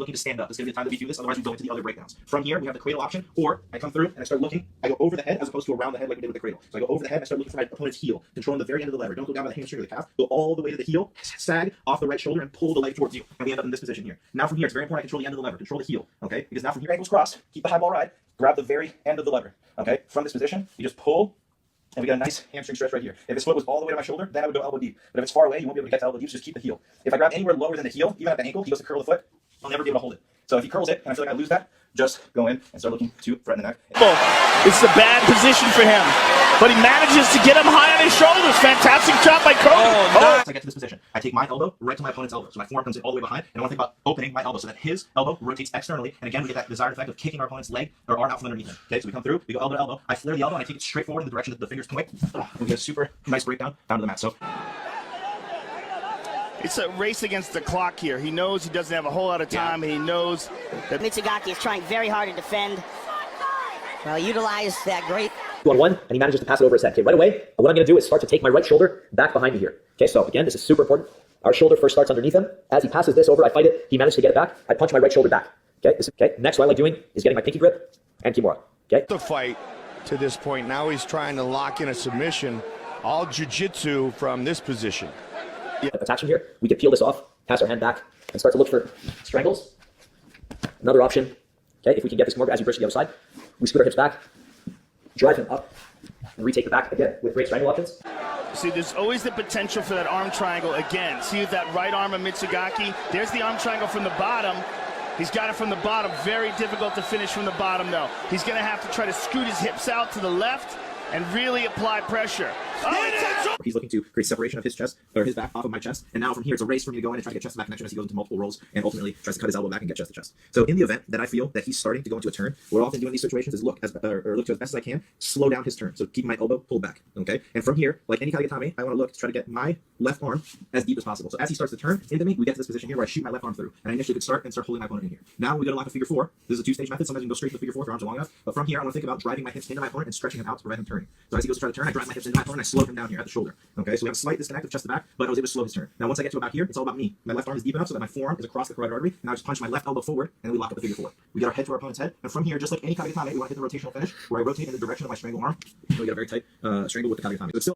looking to stand up. This is going to be the time that we do this, otherwise we go into the other breakdowns. From here, we have the cradle option, or I come through and I start looking. I go over the head as opposed to around the head like we did with the cradle. So I go over the head, I start looking for my opponent's heel, controlling the very end of the lever. Don't go down by the hamstring or the calf. Go all the way to the heel, sag off the right shoulder, and pull the leg towards you. And we end up in this position here. Now from here, it's very important I control the end of the lever, control the heel, okay? Because now from here, ankles crossed, keep the high ball ride, grab the very end of the lever, okay? From this position, you just pull, and we got a nice hamstring stretch right here. If his foot was all the way to my shoulder, then I would go elbow deep. But if it's far away, you won't be able to get to elbow deep, so just keep the heel. If I grab anywhere lower than the heel, even at the ankle, he goes to curl the foot, I'll never be able to hold it. So if he curls it, and I feel like I lose that, just go in and start looking to threaten the neck. This is a bad position for him, but he manages to get him high on his shoulders. Fantastic job by Cody. Once I get to this position, I take my elbow right to my opponent's elbow. So my forearm comes in all the way behind, and I want to think about opening my elbow so that his elbow rotates externally, and again, we get that desired effect of kicking our opponent's leg or arm out from underneath him. Okay, so we come through, we go elbow to elbow, I flare the elbow, and I take it straight forward in the direction that the fingers point. We get a super nice breakdown down to the mat. So it's a race against the clock here. He knows he doesn't have a whole lot of time. He knows that Mitsugaki is trying very hard to defend. Well, utilize that great 2-on-1, and he manages to pass it over his head. Okay, right away, what I'm going to do is start to take my right shoulder back behind me here. Okay, so again, this is super important. Our shoulder first starts underneath him. As he passes this over, I fight it. He managed to get it back. I punch my right shoulder back. Okay, Next, what I like doing is getting my pinky grip and Kimura. Okay. The fight to this point. Now he's trying to lock in a submission. All jiu-jitsu from this position. Attachment here, we can peel this off, pass our hand back, and start to look for strangles. Another option, okay, if we can get this more as we push to the other side, we scoot our hips back, drive him up, and retake the back again with great strangle options. See, there's always the potential for that arm triangle again. See that right arm of Mitsugaki? There's the arm triangle from the bottom. He's got it from the bottom. Very difficult to finish from the bottom, though. He's going to have to try to scoot his hips out to the left and really apply pressure. He's looking to create separation of his chest, or his back off of my chest, and now from here it's a race for me to go in and try to get chest to back connection as he goes into multiple rolls and ultimately tries to cut his elbow back and get chest to chest. So in the event that I feel that he's starting to go into a turn, what I often do in these situations is look to as best as I can, slow down his turn. So keep my elbow pulled back, okay? And from here, like any kagegatame, I want to look to try to get my left arm as deep as possible. So as he starts to turn into me, we get to this position here where I shoot my left arm through, and I initially could start holding my opponent in here. Now we go to lock a figure 4. This is a 2-stage method. Sometimes you can go straight to the figure 4 if your arms are long enough, but from here I want to think about driving my hips into my opponent and stretching him out to prevent him turning. So as he goes to try to turn, I drive my hips into my opponent and I slow him down here at the shoulder. Okay, so we have a slight disconnect of chest to back, but I was able to slow his turn. Now once I get to about here, it's all about me. My left arm is deep enough so that my forearm is across the carotid artery, and I just punch my left elbow forward, and then we lock up the figure 4. We get our head to our opponent's head, and from here, just like any kagegatame, we want to hit the rotational finish, where I rotate in the direction of my strangle arm, and we get a very tight strangle with the kagegatame. So it's still